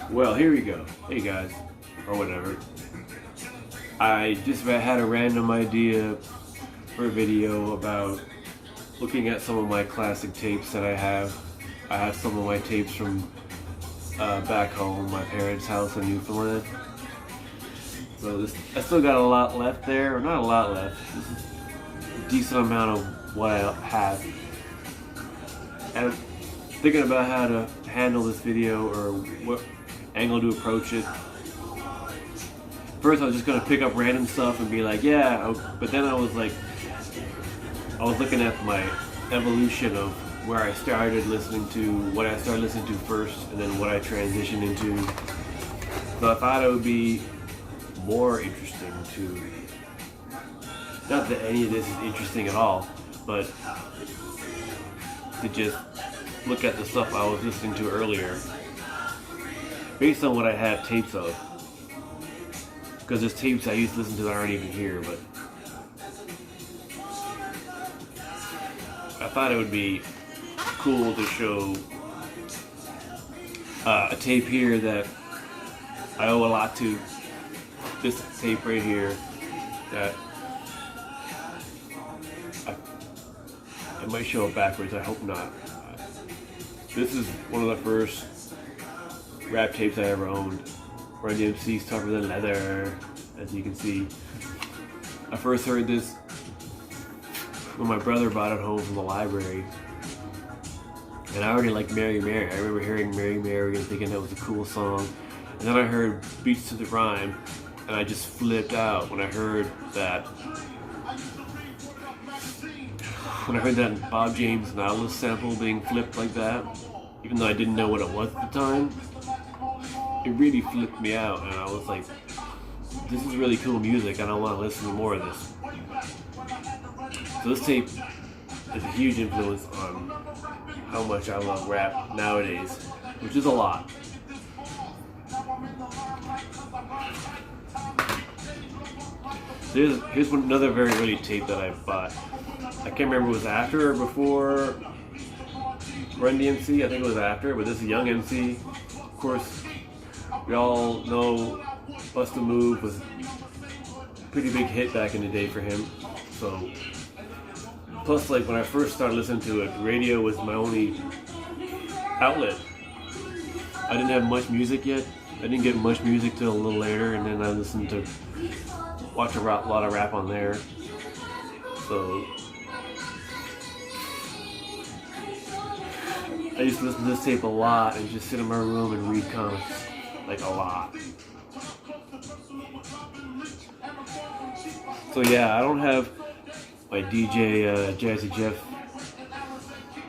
Well, here we go. Hey guys, or whatever. I just had a random idea for a video about looking at some of my classic tapes that I have. I have some of my tapes from back home, my parents' house in Newfoundland. So I still got a lot left there, or not a lot left. This is a decent amount of what I have. And I'm thinking about how to handle this video or what angle to approach it. First I was just gonna pick up random stuff and be like, yeah, but then I was looking at my evolution of where I started listening to, what I started listening to first, and then what I transitioned into. So I thought it would be more interesting to, not that any of this is interesting at all, but to just look at the stuff I was listening to earlier based on what I have tapes of. Because there's tapes I used to listen to that aren't even here, but I thought it would be cool to show a tape here that I owe a lot to. This tape right here that I might show it backwards, I hope not. This is one of the first rap tapes I ever owned. Run DMC's Tougher Than Leather, as you can see. I first heard this when my brother brought it home from the library. And I already liked Mary Mary. I remember hearing Mary Mary and thinking that was a cool song. And then I heard Beats to the Rhyme, and I just flipped out when I heard that. When I heard that Bob James Nautilus sample being flipped like that, even though I didn't know what it was at the time, it really flipped me out, and I was like, this is really cool music, and I want to listen to more of this. So this tape is a huge influence on how much I love rap nowadays, which is a lot. Here's another very early tape that I bought. I can't remember if it was after or before Run DMC. I think it was after, but this is Young MC. Of course, we all know Bust a Move was a pretty big hit back in the day for him. So, plus, like, when I first started listening to it, radio was my only outlet. I didn't have much music yet. I didn't get much music till a little later, and then I listened to, watch a lot of rap on there. So I used to listen to this tape a lot and just sit in my room and read comics, like a lot. So yeah, I don't have my DJ Jazzy Jeff.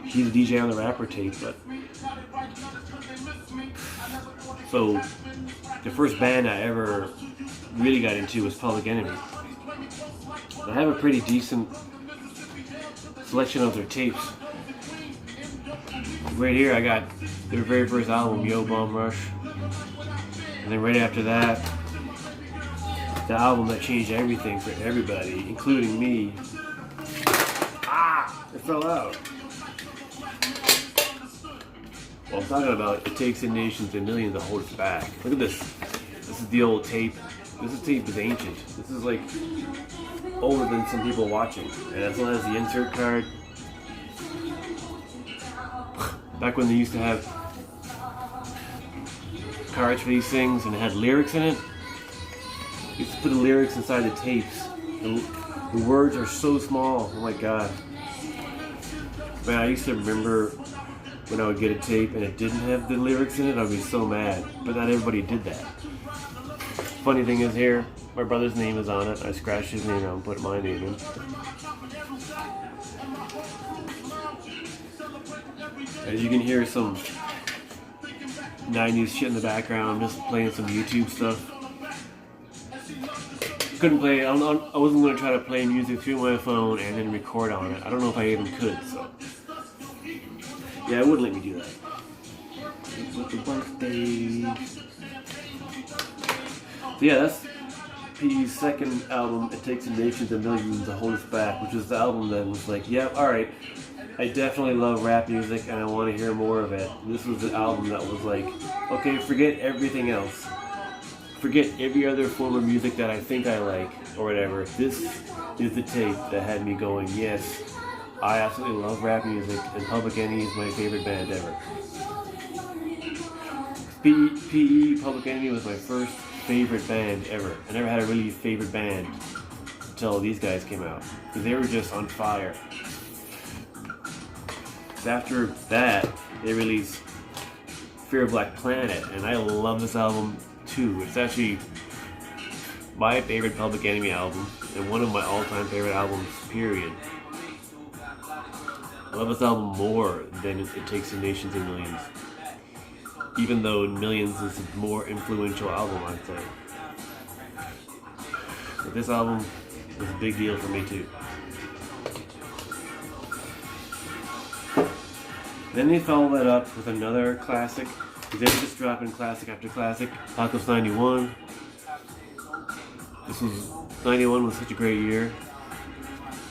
He's a DJ on the rapper tape, but so the first band I ever really got into was Public Enemy. I have a pretty decent selection of their tapes. Right here I got their very first album, Yo Bomb Rush. And then right after that, the album that changed everything for everybody, including me. Ah! It fell out. Well, I'm talking about It Takes in Nations and Millions to Hold Us Back. Look at this. This is the old tape. This tape is ancient. This is like older than some people watching. And as well as the insert card. Back when they used to have cards for these things and it had lyrics in it. You used to put the lyrics inside the tapes. The words are so small. Oh my god. Man, I used to remember when I would get a tape and it didn't have the lyrics in it, I'd be so mad. But not everybody did that. Funny thing is here, my brother's name is on it. I scratched his name out and put my name in. As you can hear some 90s shit in the background, just playing some YouTube stuff. Couldn't play, I wasn't going to try to play music through my phone and then record on it. I don't know if I even could, so. Yeah, it wouldn't let me do that. With the birthday. So yeah, that's P's second album, It Takes a Nation and Millions to Hold Us Back, which was the album that was like, yeah, alright, I definitely love rap music and I want to hear more of it. This was the album that was like, okay, forget everything else. Forget every other form of music that I think I like or whatever. This is the tape that had me going, yes, I absolutely love rap music and Public Enemy is my favorite band ever. PE, Public Enemy was my first favorite band ever. I never had a really favorite band until these guys came out. Because they were just on fire. After that, they released Fear of Black Planet, and I love this album too. It's actually my favorite Public Enemy album, and one of my all-time favorite albums, period. I love this album more than It Takes Two Nations and Millions. Even though Millions is a more influential album, I'd say. But this album was a big deal for me too. Then they followed that up with another classic. They were just dropping classic after classic. Apocalypse 91. This was 91 was such a great year.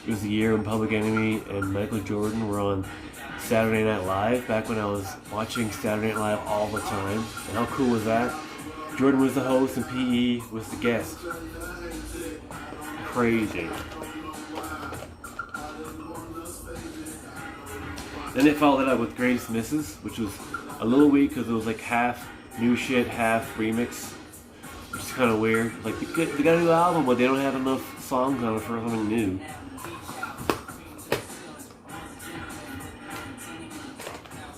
It was the year when Public Enemy and Michael Jordan were on Saturday Night Live, back when I was watching Saturday Night Live all the time. And how cool was that? Jordan was the host and PE was the guest. Crazy. Then they followed it up with Greatest Misses, which was a little weak because it was like half new shit, half remix, which is kind of weird. Like they got a new album, but they don't have enough songs on it for something new.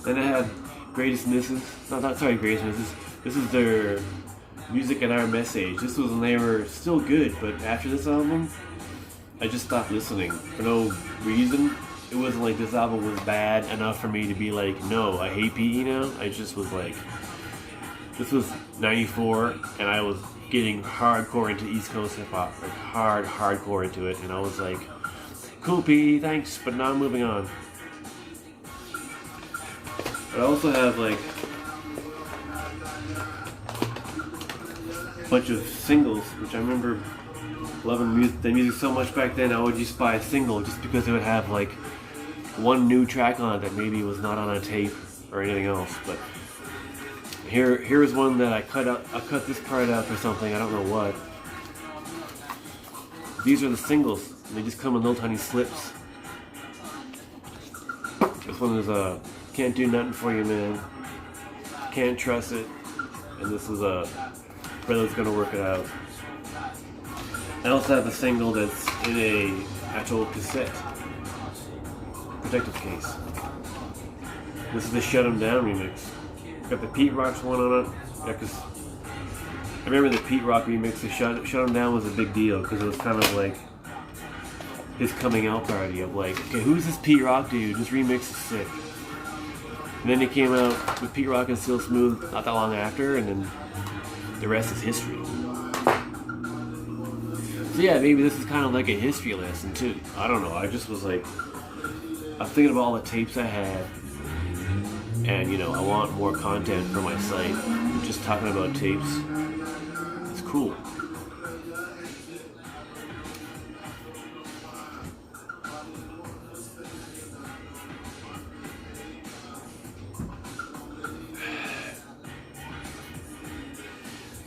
Then I had Greatest Misses. Greatest Misses. This is their Music and Our Message. This was when they were still good, but after this album, I just stopped listening for no reason. It wasn't like this album was bad enough for me to be like, no, I hate PE now. I just was like, this was 94, and I was getting hardcore into East Coast hip hop, like hardcore into it, and I was like, cool PE, thanks, but now I'm moving on. But I also have like a bunch of singles, which I remember loving the music so much back then. I would just buy a single just because it would have like one new track on it that maybe was not on a tape or anything else. But here's one that I cut this part out for something, I don't know what. These are the singles, and they just come in little tiny slips. This one is Can't Do Nothing For You Man, Can't Trust It, and this is Brother's Gonna Work It Out. I also have a single that's in a actual cassette protective case. This is the Shut 'Em Down remix. Got the Pete Rock's one on it. Yeah, cause I remember the Pete Rock remix of Shut 'Em Down was a big deal because it was kind of like his coming out party of like, okay, who's this Pete Rock dude? This remix is sick. And then he came out with Pete Rock and Still Smooth not that long after, and then the rest is history. So yeah, maybe this is kind of like a history lesson too. I don't know. I just was like, I'm thinking of all the tapes I had, and you know, I want more content for my site. Just talking about tapes, it's cool.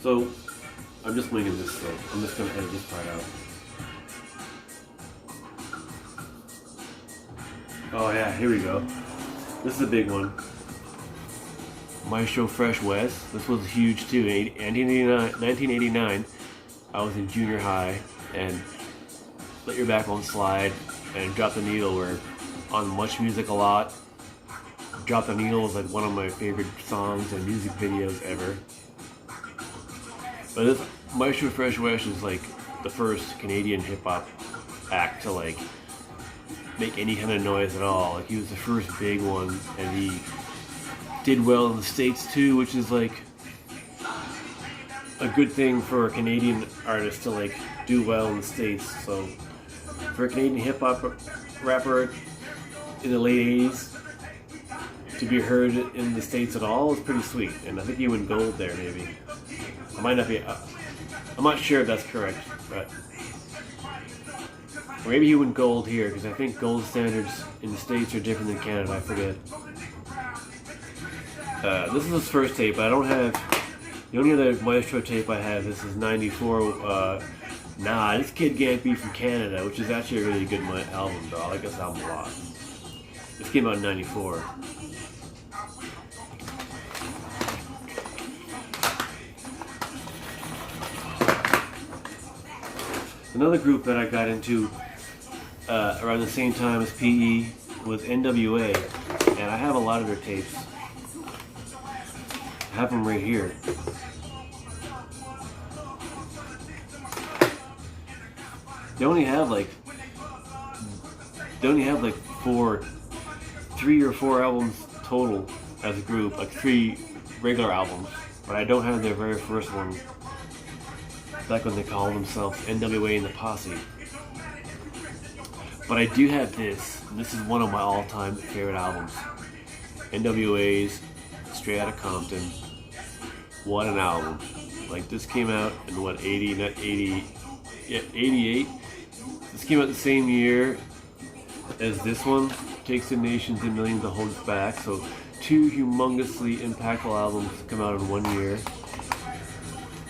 So, I'm just winging this though. I'm just going to edit this part out. Oh yeah, here we go. This is a big one. Maestro Fresh West. This was huge too. In 1989, I was in junior high, and Let Your Backbone Slide and Drop the Needle were on Much Music a lot. Drop the Needle was like one of my favorite songs and music videos ever. But this Maestro Fresh West is like the first Canadian hip hop act to like make any kind of noise at all. Like he was the first big one, and he did well in the States too, which is like a good thing for a Canadian artist to like do well in the States. So for a Canadian hip hop rapper in the late 80s to be heard in the States at all is pretty sweet, and I think he went gold there maybe. I might not be, I'm not sure if that's correct, but Or maybe he went gold here, because I think gold standards in the States are different than Canada, I forget. This is his first tape. I don't have... The only other Maestro tape I have, this is 94. Nah, this kid can't be from Canada, which is actually a really good album, though. I like this album a lot. This came out in 94. Another group that I got into around the same time as PE was NWA, and I have a lot of their tapes. I have them right here. They only have like 3 or 4 albums total as a group, like 3 regular albums, but I don't have their very first one, back when they called themselves NWA and the Posse. But I do have this, and this is one of my all-time favorite albums. NWA's Straight Outta Compton. What an album. Like, this came out in what, 88? This came out the same year as this one, Takes the Nations and Millions to Hold Us Back. So 2 humongously impactful albums come out in 1 year.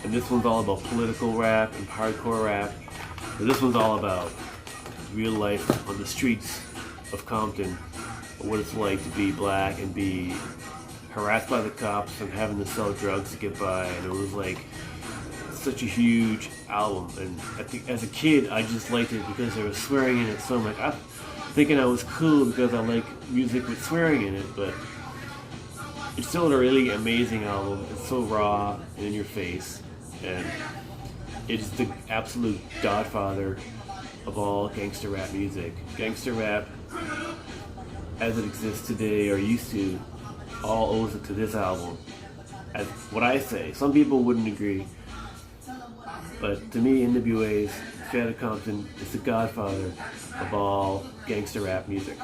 And this one's all about political rap and hardcore rap. But this one's all about real life on the streets of Compton. What it's like to be black and be harassed by the cops and having to sell drugs to get by. And it was like such a huge album. And I think as a kid, I just liked it because there was swearing in it. So I'm like, I'm thinking I was cool because I like music with swearing in it. But it's still a really amazing album. It's so raw and in your face. And it's the absolute godfather of all gangster rap music. Gangster rap, as it exists today or used to, all owes it to this album. As what I say. Some people wouldn't agree, but to me, NWA's Straight Outta Compton is the godfather of all gangster rap music.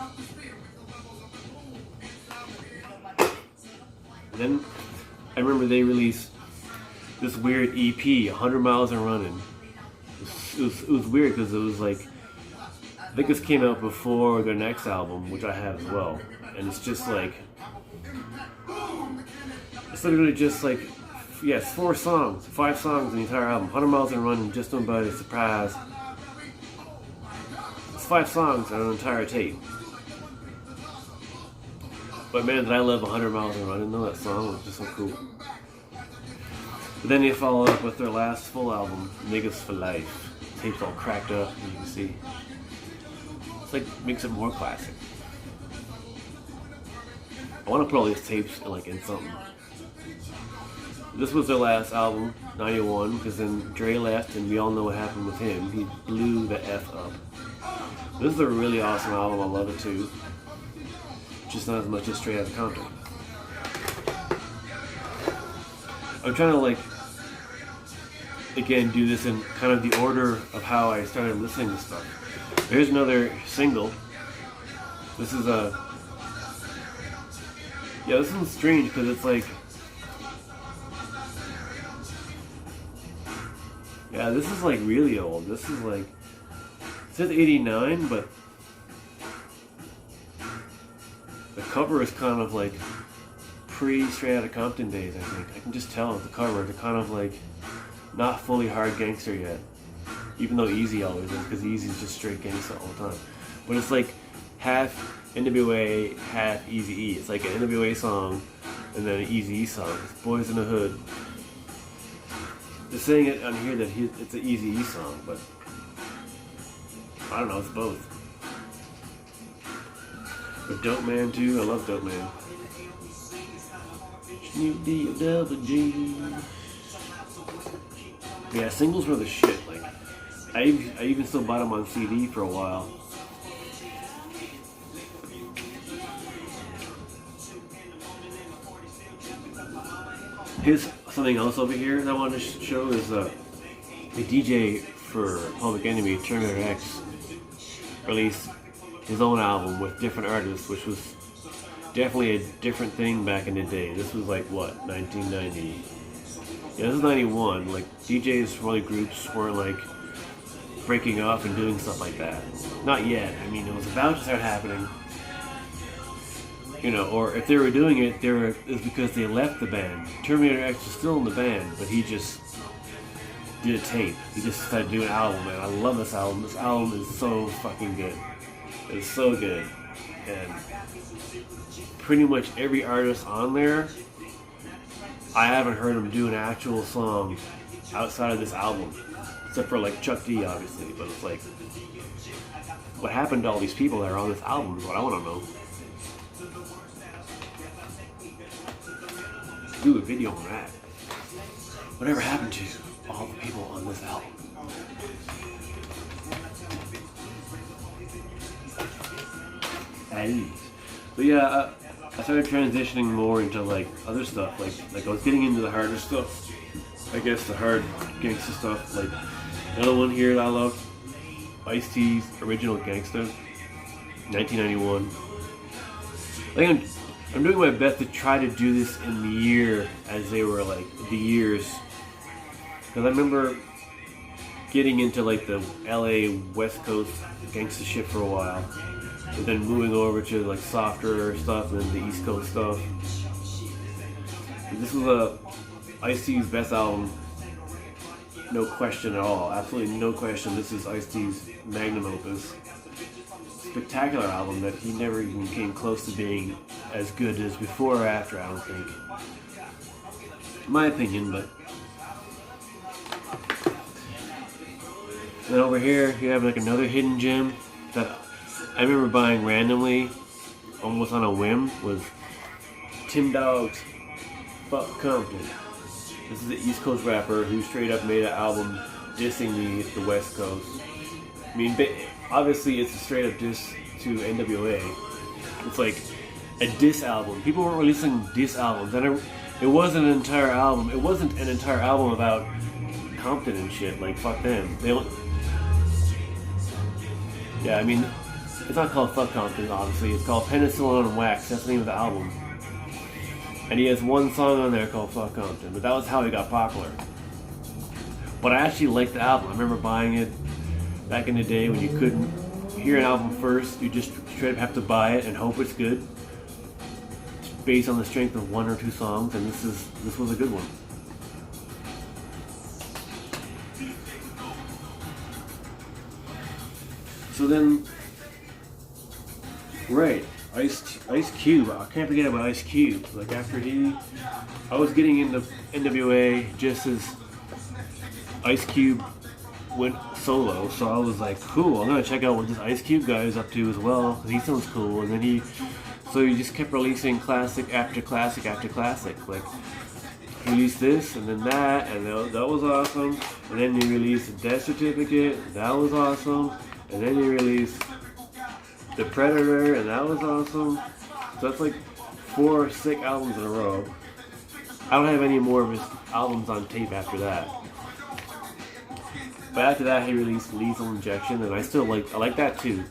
Then I remember they released this weird EP, 100 Miles and Running. It was weird because it was like, I think this came out before their next album, which I have as well. And it's just like, it's literally just like, yes, 4 songs, 5 songs in the entire album. 100 Miles and Running, Just Don't Buy the Surprise. It's 5 songs on an entire tape. But man, did I love 100 Miles and Running though. That song was just so cool. But then they followed up with their last full album, Niggas for Life. The tape's all cracked up, as you can see. It's like, makes it more classic. I want to put all these tapes in something. This was their last album, 91, because then Dre left and we all know what happened with him. He blew the F up. This is a really awesome album, I love it too. Just not as much as Straight Outta Compton. I'm trying to again do this in kind of the order of how I started listening to stuff. Here's another single. This is this one's strange because it's like, this is like really old. This is like, it says 89, but the cover is kind of like pre-Straight Outta Compton days, I think. I can just tell with the cover, they're kind of like not fully hard gangster yet. Even though Easy always is, because Easy's just straight gangster all the time. But it's like half NWA, half Eazy-E. It's like an NWA song and then an Eazy-E song. It's Boys in the Hood. They're saying it on here that it's an Eazy-E song, but I don't know, it's both. But Dope Man too, I love Dope Man. Snoop D, Double G. Yeah, singles were the shit. Like, I even still bought them on CD for a while. Here's something else over here that I wanted to show is the DJ for Public Enemy, Terminator X, released his own album with different artists, which was definitely a different thing back in the day. This was like, what, 1990? Yeah, this is 91. Like, DJs for all the groups weren't like breaking off and doing stuff like that. Not yet. I mean, it was about to start happening. You know, or if they were doing it, it's because they left the band. Terminator X was still in the band, but he just did a tape. He just started doing an album, and I love this album. This album is so fucking good. It's so good. And pretty much every artist on there, I haven't heard him do an actual song outside of this album. Except for like Chuck D, obviously. But it's like, what happened to all these people that are on this album is what I want to know. Do a video on that. Whatever happened to all the people on this album? But yeah, I started transitioning more into like other stuff. Like I was getting into the harder stuff. I guess the hard gangster stuff. Like another one here that I love, Ice-T's original Gangster, 1991. Like I'm doing my best to try to do this in the year as they were like the years. Because I remember getting into like the LA West Coast gangsta shit for a while. But then moving over to like softer stuff and then the East Coast stuff. And this was Ice-T's best album. No question at all. Absolutely no question. This is Ice-T's magnum opus. Spectacular album that he never even came close to being as good as before or after, I don't think. In my opinion, but. Then over here, you have like another hidden gem that I remember buying randomly, almost on a whim, was Tim Dog's Fuck Compton. This is an East Coast rapper who straight up made an album dissing the West Coast. I mean, obviously it's a straight up diss to NWA. It's like a diss album. People weren't releasing diss albums, and it wasn't an entire album. It wasn't an entire album about Compton and shit. Like fuck them. They don't. Yeah, I mean, it's not called Fuck Compton. Obviously, it's called Penicillin on Wax. That's the name of the album. And he has one song on there called Fuck Compton, but that was how he got popular. But I actually liked the album. I remember buying it back in the day when you couldn't hear an album first. You just straight up have to buy it and hope it's good, based on the strength of one or two songs. And this was a good one. So then, right. Ice Cube, I can't forget about Ice Cube. Like after I was getting into NWA just as Ice Cube went solo, so I was like, cool, I'm gonna check out what this Ice Cube guy is up to as well, because he sounds cool. And then he just kept releasing classic after classic after classic. Like, he released this, and then that, and that was awesome. And then he released Death Certificate, that was awesome. And then he released The Predator, and that was awesome. So that's like 4 sick albums in a row. I don't have any more of his albums on tape after that. But after that, he released Lethal Injection, and I like that too.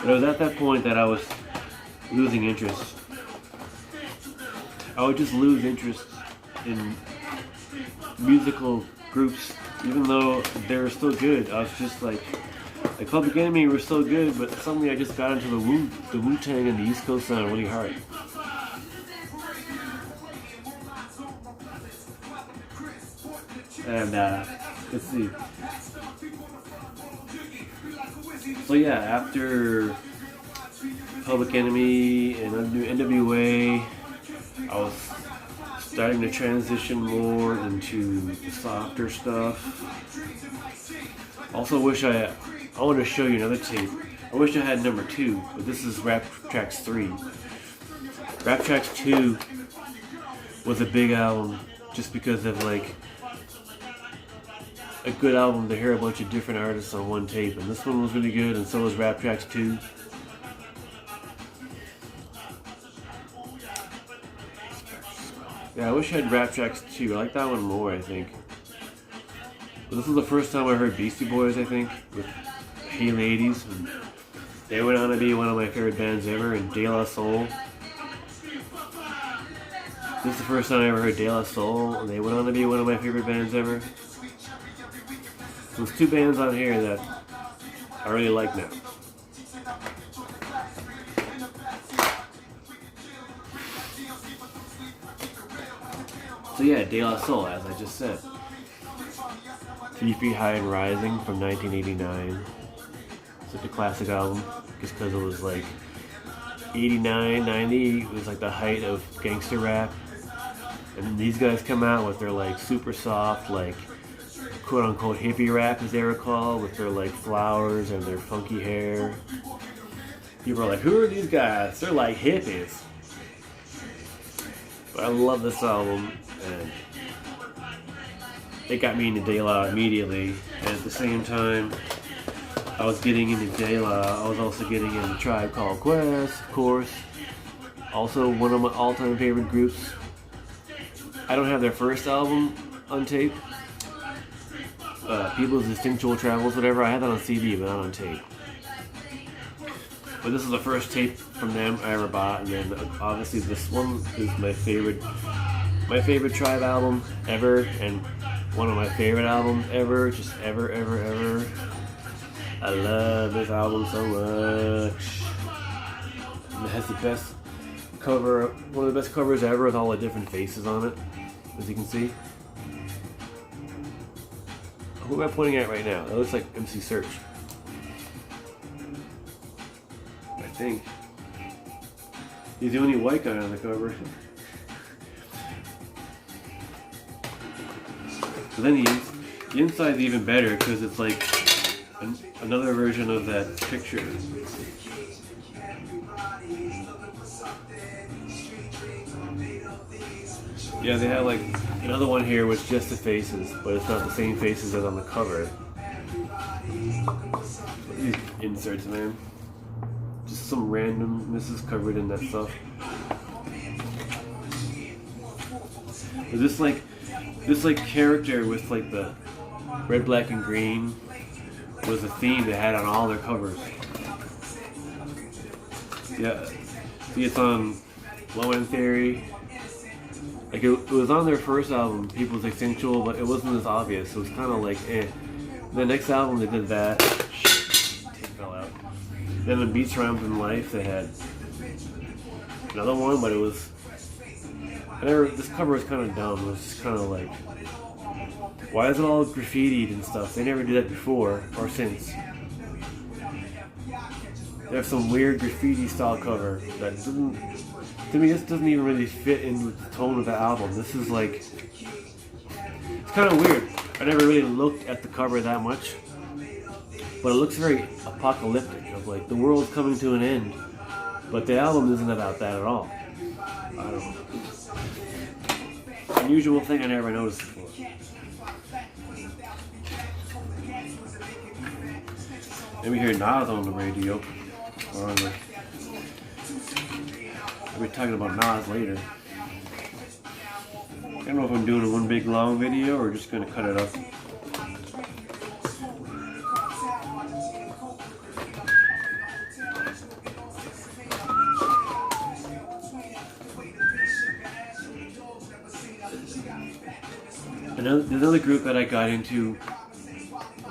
But it was at that point that I was losing interest. I would just lose interest in musical groups, even though they were still good. I was just like Public Enemy were so good, but suddenly I just got into the Wu-Tang and the East Coast sound really hard. And let's see. So yeah, after Public Enemy and NWA, I was starting to transition more into the softer stuff. Also wish I want to show you another tape. I wish I had number 2, but this is Rap Tracks 3. Rap Tracks 2 was a big album just because of like a good album to hear a bunch of different artists on one tape, and this one was really good, and so was Rap Tracks 2. Yeah, I wish I had Rap Tracks 2. I like that one more, I think. But this was the first time I heard Beastie Boys, I think, with Hey Ladies, and they went on to be one of my favorite bands ever, and De La Soul. This is the first time I ever heard De La Soul, and they went on to be one of my favorite bands ever. So there's two bands on here that I really like now. So yeah, De La Soul, as I just said. 3 Feet High and Rising from 1989. Such a classic album, just because it was like 89, 90, it was like the height of gangster rap. And then these guys come out with their like super soft, like quote unquote hippie rap, as they recall, with their like flowers and their funky hair. People are like, who are these guys? They're like hippies. But I love this album, and it got me into De La immediately. And at the same time I was getting into De La, I was also getting into Tribe Called Quest, of course. Also one of my all-time favorite groups. I don't have their first album on tape. People's Instinctual Travels, whatever. I had that on CD, but not on tape. But this is the first tape from them I ever bought, and then obviously this one is my favorite Tribe album ever, and one of my favorite albums ever, just ever. I love this album so much. And it has the best cover, one of the best covers ever, with all the different faces on it, as you can see. Who am I pointing at right now? It looks like MC Search. I think. He's the only white guy on the cover. But then the inside's even better, because it's like another version of that picture. Yeah, they had like another one here with just the faces, but it's not the same faces as on the cover. These inserts, man. Just some randomness covered in that stuff. But this like character with like the red, black, and green was a theme they had on all their covers. Yeah, see, it's on Low End Theory. Like it was on their first album, People's Instinctual, but it wasn't as obvious. It was kind of like, eh. The next album they did that. Tape fell out. Then in Beats, Rhymes, and Life they had another one, but it was. This cover was kind of dumb. It was just kind of like, why is it all graffitied and stuff? They never did that before or since. They have some weird graffiti style cover that doesn't. To me, this doesn't even really fit in with the tone of the album. This is like, it's kind of weird. I never really looked at the cover that much, but it looks very apocalyptic, of like the world's coming to an end. But the album isn't about that at all. I don't know. Unusual thing I never noticed before. Then we hear Nas on the radio. Or on the, we'll be talking about Nas later. I don't know if I'm doing one big long video or just going to cut it up. Another group that I got into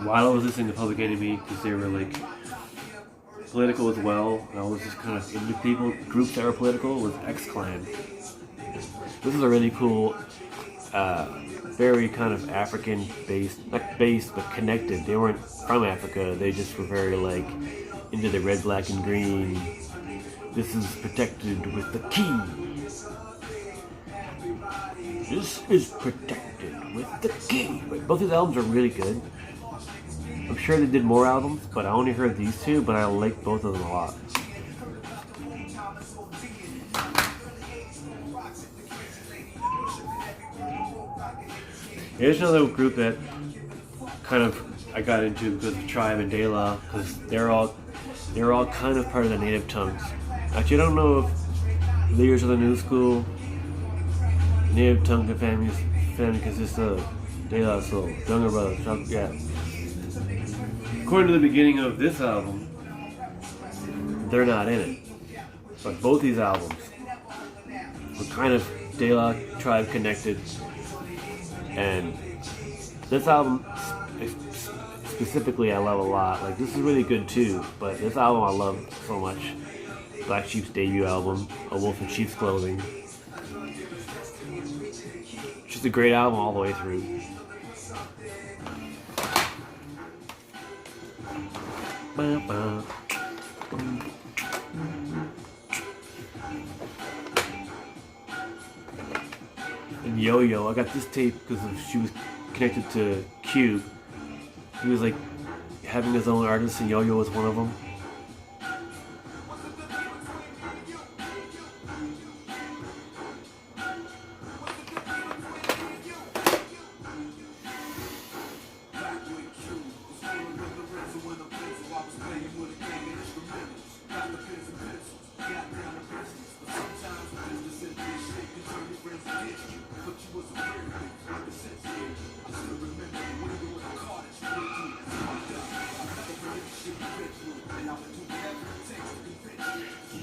while I was listening to Public Enemy, because they were like political as well, and I was just kind of into groups that were political, was X-Clan. This is a really cool, very kind of African based, not based, but connected. They weren't from Africa, they just were very like into the red, black, and green. This is protected with the key. This is protected with the key. Both these albums are really good. I'm sure they did more albums, but I only heard these two, but I like both of them a lot. Here's another group that kind of I got into because of Tribe and De La, because they're all kind of part of the native tongues. Actually, I don't know if leaders of the new school, native tongue family consists of De La Soul, younger brother, yeah. According to the beginning of this album, they're not in it. But both these albums were kind of De La Tribe connected. And this album specifically I love a lot. Like, this is really good too, but this album I love so much. Black Sheep's debut album, A Wolf in Sheep's Clothing. Just a great album all the way through. And Yo-Yo, I got this tape because she was connected to Cube. He was like having his own artists, and Yo-Yo was one of them.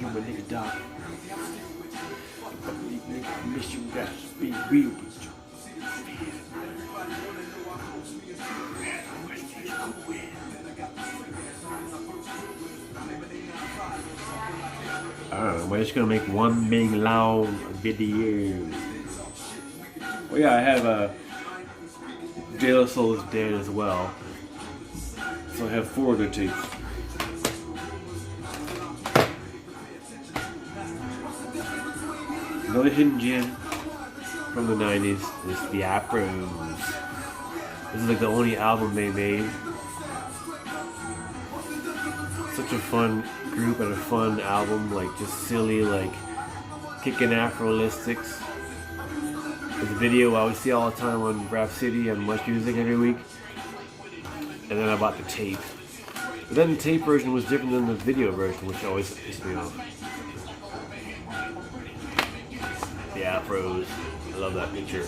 You my nigga dog. Miss you guys. Be real with you. Alright, we're just gonna make one big long video. Well, yeah, I have De La Soul is Dead as well. So I have 4 good tapes. Another hidden gem from the 90s is the Afros. This is like the only album they made. Such a fun group and a fun album, like just silly, like kicking Afro-listics. There's a video I always see all the time on Rap City and Much Music every week. And then I bought the tape. But then the tape version was different than the video version, which always pissed me off. The Afros. I love that picture.